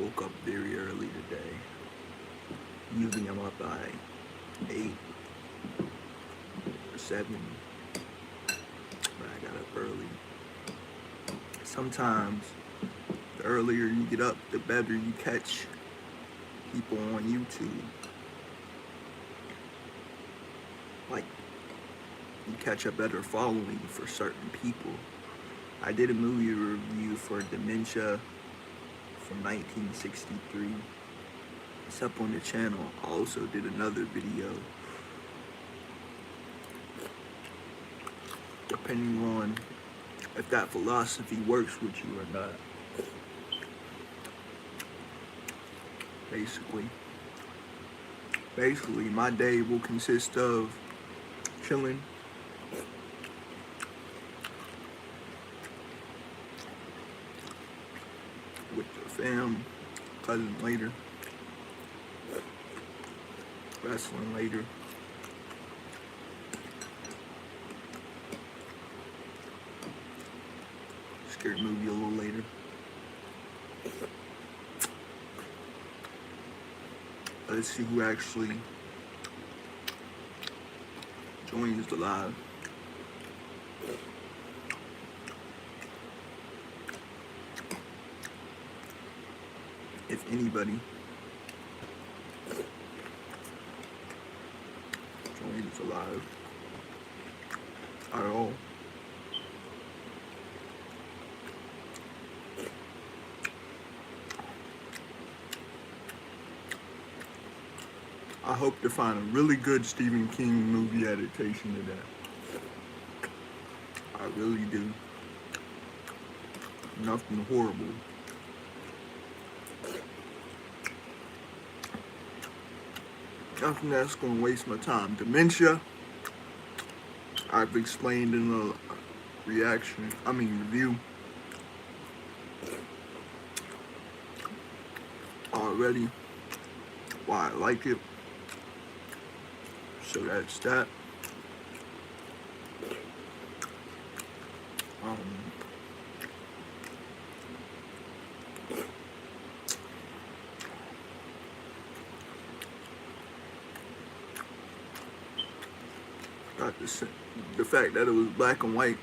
woke up very early today. Usually I'm up by 8 or 7, but I got up early. Sometimes the earlier you get up, the better you catch people on YouTube. Like, you catch a better following for certain people. I did a movie review for Dementia from 1963. It's up on the channel. I also did another video. Depending on if that philosophy works with you or not. Basically, my day will consist of chilling, with the fam, cousin later, wrestling later, scary movie a little later. Let's see who actually joins the live. If anybody joins the live at all. I hope to find a really good Stephen King movie adaptation of that. I really do. Nothing horrible. Nothing that's gonna waste my time. Dementia, I've explained in the review already why I like it. So that's that. Got the fact that it was black and white,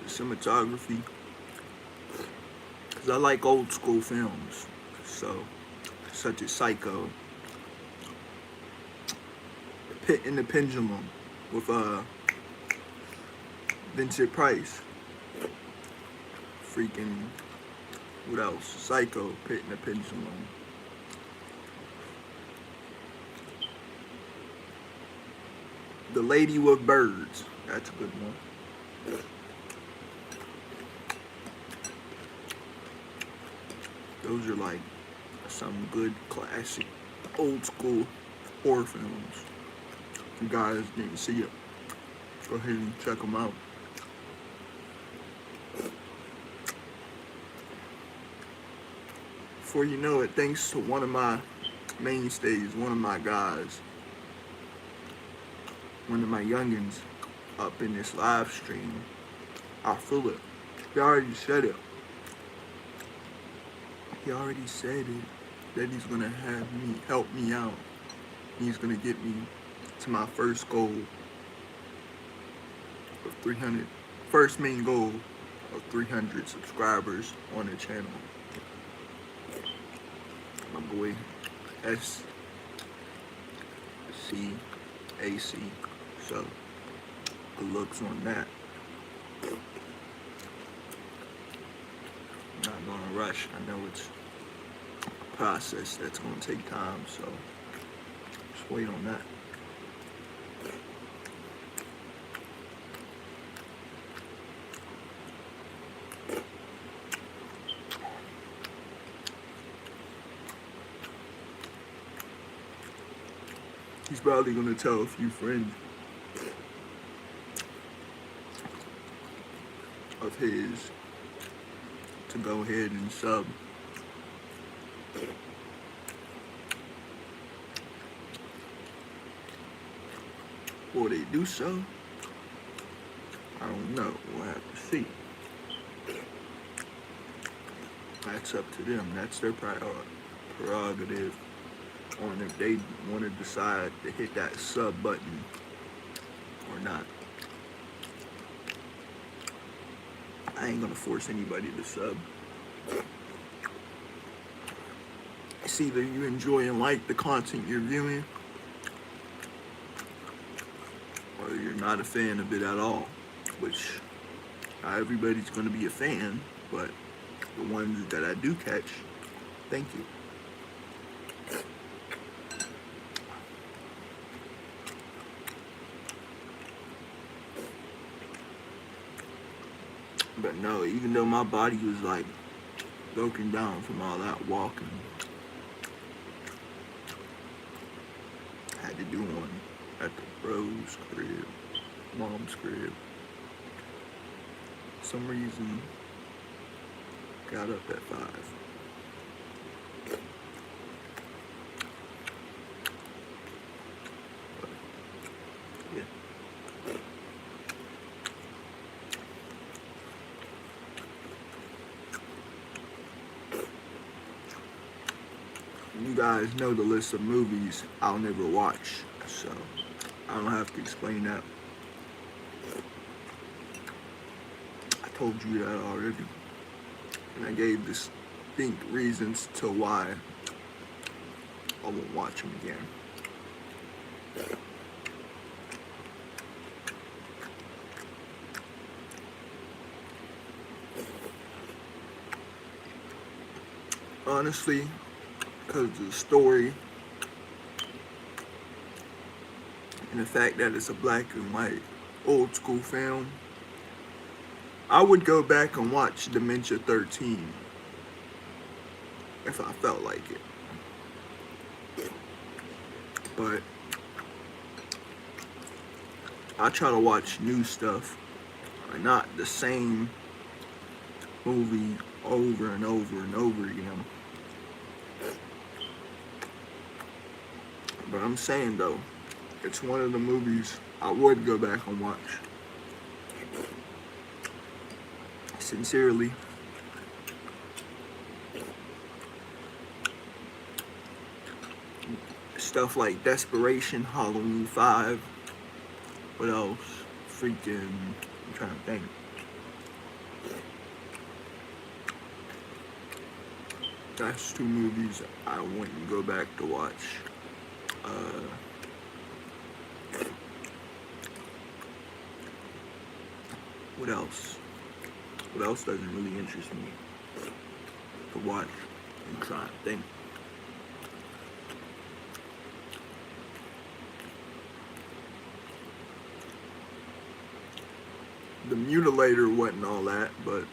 the cinematography. Cause I like old school films, so such as Psycho, Pit and the Pendulum with Vincent Price. Freaking, what else? Psycho, Pit and the Pendulum. The Lady with Birds. That's a good one. Those are like some good classic old school horror films. If you guys didn't see it, go ahead and check them out. Before you know it, thanks to one of my mainstays, one of my guys, one of my youngins up in this live stream, I feel it. He already said it. He already said it, that he's gonna help me out. He's gonna get me to my first goal of 300, first main goal of 300 subscribers on the channel. My boy SCAC. So, good looks on that. I'm not gonna rush. I know it's a process that's gonna take time, so just wait on that. He's probably gonna tell a few friends of his to go ahead and sub. Will they do so? I don't know. We'll have to see. That's up to them. That's their prerogative on if they want to decide to hit that sub button or not. I ain't gonna force anybody to sub. It's either you enjoy and like the content you're viewing, or you're not a fan of it at all, which not everybody's gonna be a fan, but the ones that I do catch, thank you. But no, even though my body was like broken down from all that walking, I had to do one at the bro's crib, mom's crib. For some reason, got up at 5. But, yeah. You guys know the list of movies I'll never watch, so I don't have to explain that. I told you that already. And I gave distinct reasons to why I won't watch them again. Honestly, because of the story and the fact that it's a black and white old school film, I would go back and watch Dementia 13 if I felt like it. But I try to watch new stuff, not the same movie over and over and over again. But I'm saying though, it's one of the movies I would go back and watch. Sincerely. Stuff like Desperation, Halloween 5. What else? Freaking, I'm trying to think. That's 2 movies I wouldn't go back to watch. What else? What else doesn't really interest me to watch? I'm trying to think. The Mutilator wasn't all that, but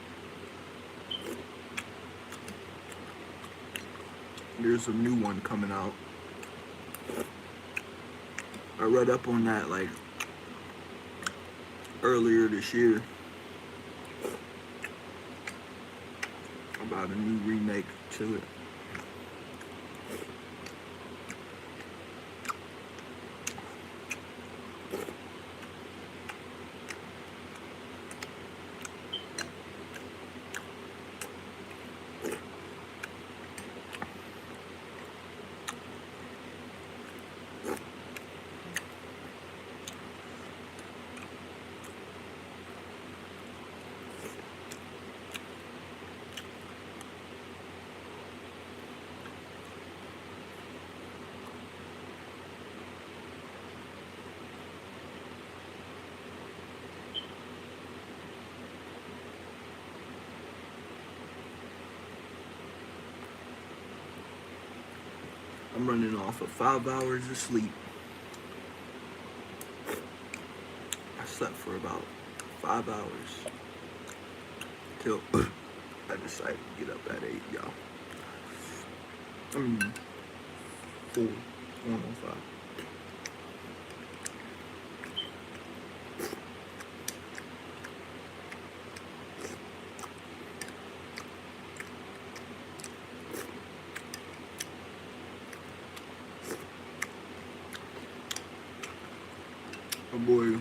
there's a new one coming out. I read up on that like earlier this year about a new remake to it. I'm running off of 5 hours of sleep. I slept for about 5 hours till I decided to get up at 8, y'all. I mean, 4, 1:05. My boy,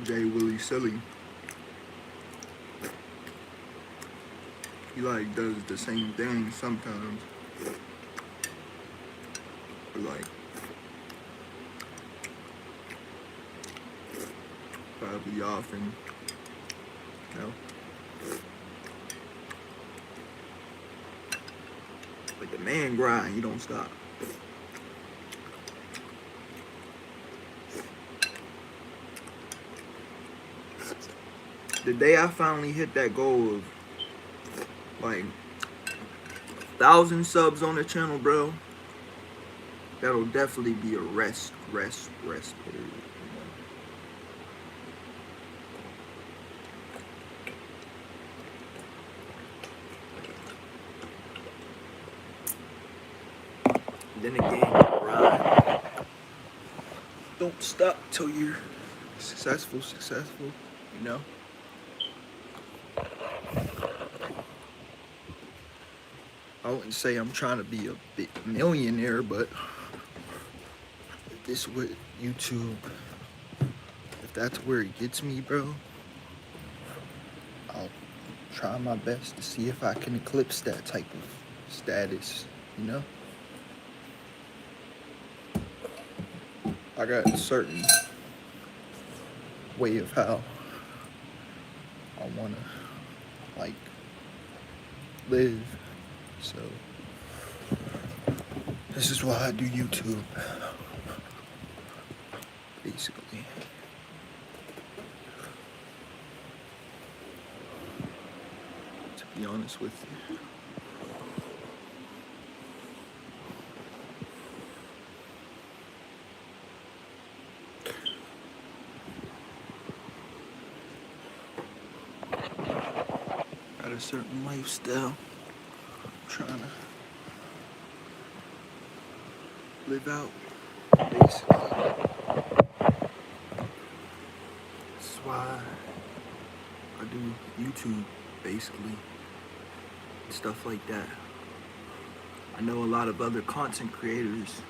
Jay silly. He like does the same thing sometimes. But like probably often, you know. But the man grind, he don't stop. The day I finally hit that goal of like 1,000 subs on the channel, bro, that'll definitely be a rest period. Then again, grind. Don't stop till you're successful, you know? I wouldn't say I'm trying to be a big millionaire, but this with YouTube, if that's where it gets me, bro, I'll try my best to see if I can eclipse that type of status, you know? I got a certain way of how I wanna like live, so this is why I do YouTube, basically. To be honest with you. Got a certain lifestyle I'm trying to live out, basically. That's why I do YouTube, basically, stuff like that. I know a lot of other content creators,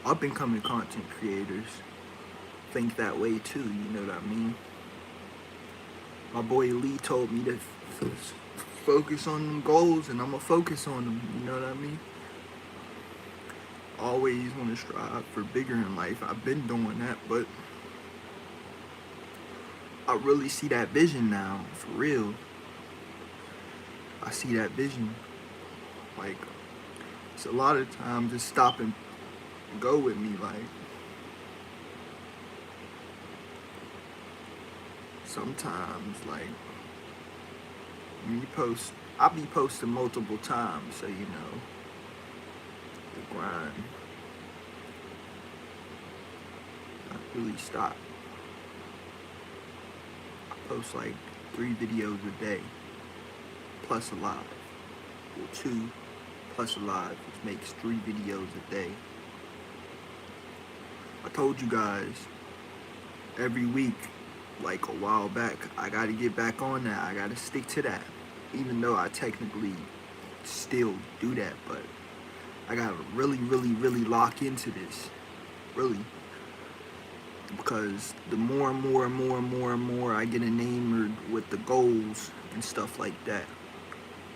up and coming content creators, think that way too, you know what I mean? My boy Lee told me to focus on them goals, and I'ma focus on them, you know what I mean? Always want to strive for bigger in life. I've been doing that, but I really see that vision now, for real. I see that vision. Like, it's a lot of times just stop and go with me, like, sometimes, like, when you post, I'll be posting multiple times, so you know, the grind, not really stop. I post like 3 videos a day, plus a live, or 2 plus a live, which makes 3 videos a day. I told you guys every week, like a while back, I gotta get back on that. I gotta stick to that, even though I technically still do that, but I gotta really lock into this, really, because the more and more I get enamored with the goals and stuff like that,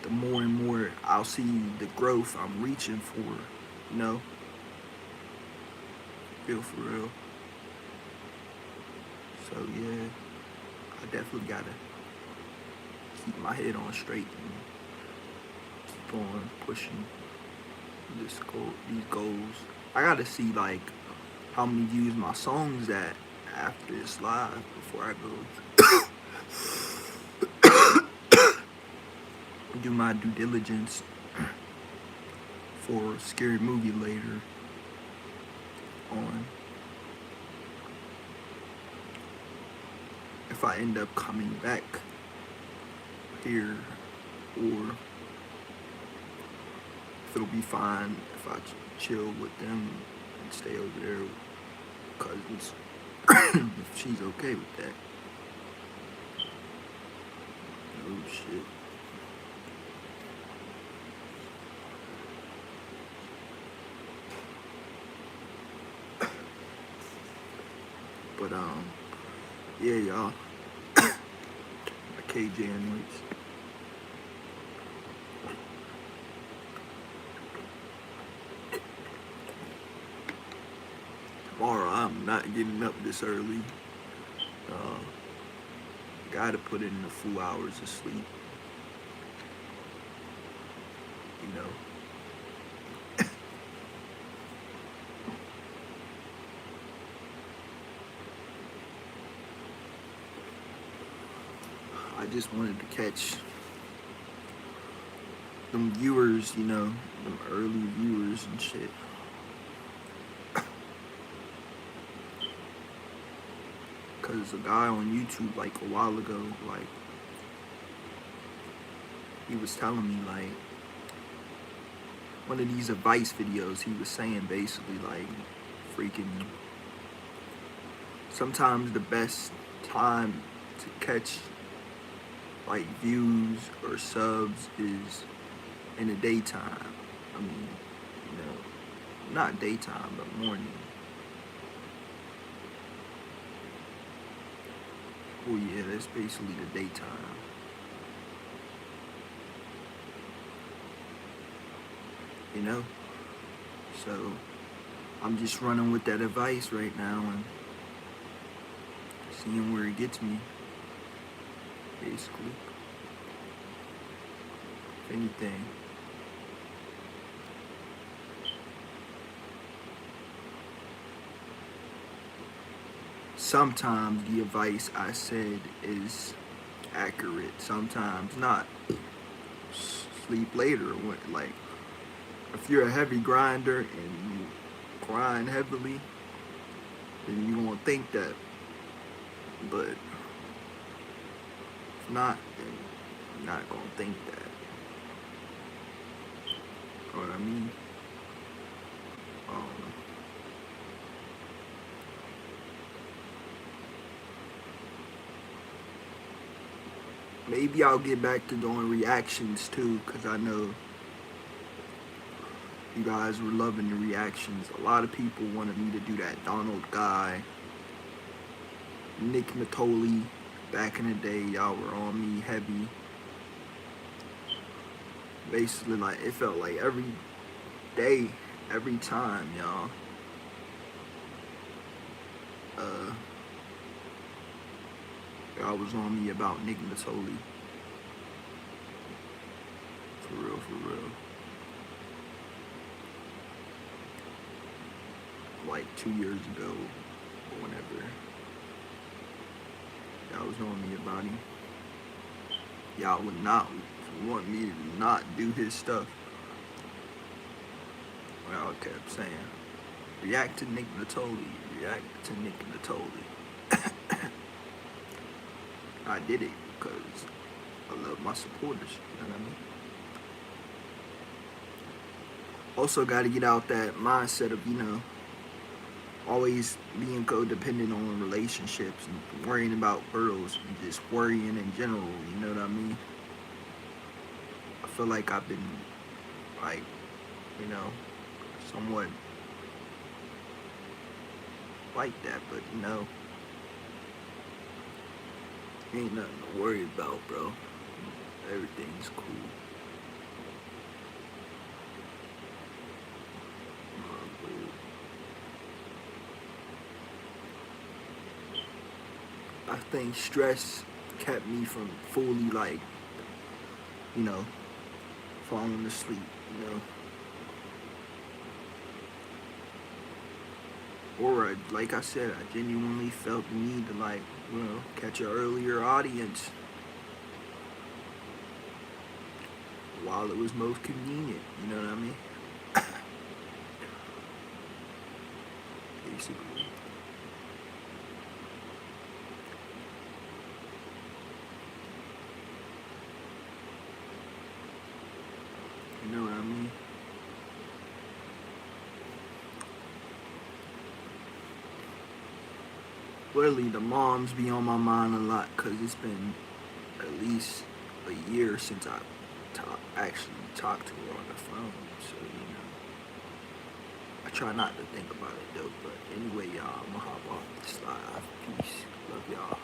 the more and more I'll see the growth I'm reaching for, you know? Feel for real. So yeah, I definitely gotta keep my head on straight and keep on pushing these goals. I gotta see like how many views my songs at after this live before I go do my due diligence for Scary Movie later on. If I end up coming back here, or if it'll be fine if I chill with them and stay over there with cousins, if she's okay with that. Oh shit. But yeah, y'all, KJ anyways. Tomorrow I'm not getting up this early. Gotta put in a few hours of sleep. You know. I just wanted to catch them viewers, you know, them early viewers and shit. Cause a guy on YouTube like a while ago, like, he was telling me like one of these advice videos, he was saying basically like freaking sometimes the best time to catch like views or subs is in the daytime. I mean, you know, not daytime, but morning. Oh yeah, that's basically the daytime. You know? So, I'm just running with that advice right now and seeing where it gets me, basically. If anything. Sometimes the advice I said is accurate, sometimes not. Sleep later, like, if you're a heavy grinder and you grind heavily, then you won't think that. But if not, then you're not gonna think that. Know what I mean? Maybe I'll get back to doing reactions too, because I know you guys were loving the reactions. A lot of people wanted me to do that Donald Guy, Nick Matoli. Back in the day, y'all were on me heavy. Basically, like, it felt like every day, every time, y'all. Y'all was on me about Nick Matoli. For real, for real. Like 2 years ago, or whenever. Y'all was on me about him. Y'all would not want me to not do his stuff. Y'all kept saying, react to Nick Matoli, react to Nick Matoli. I did it because I love my supporters, you know what I mean? Also got to get out that mindset of, you know, always being codependent on relationships and worrying about girls and just worrying in general, you know what I mean? I feel like I've been, like, you know, somewhat like that, but, you know, ain't nothing to worry about, bro. Everything's cool. I think stress kept me from fully, like, you know, falling asleep, you know. Or, like I said, I genuinely felt the need to, like, you know, catch an earlier audience while it was most convenient, you know what I mean? Basically. You know what I mean? Really, the moms be on my mind a lot because it's been at least a year since I actually talked to her on the phone. So, you know, I try not to think about it though. But anyway, y'all, I'm gonna hop off this live. Peace. Love y'all.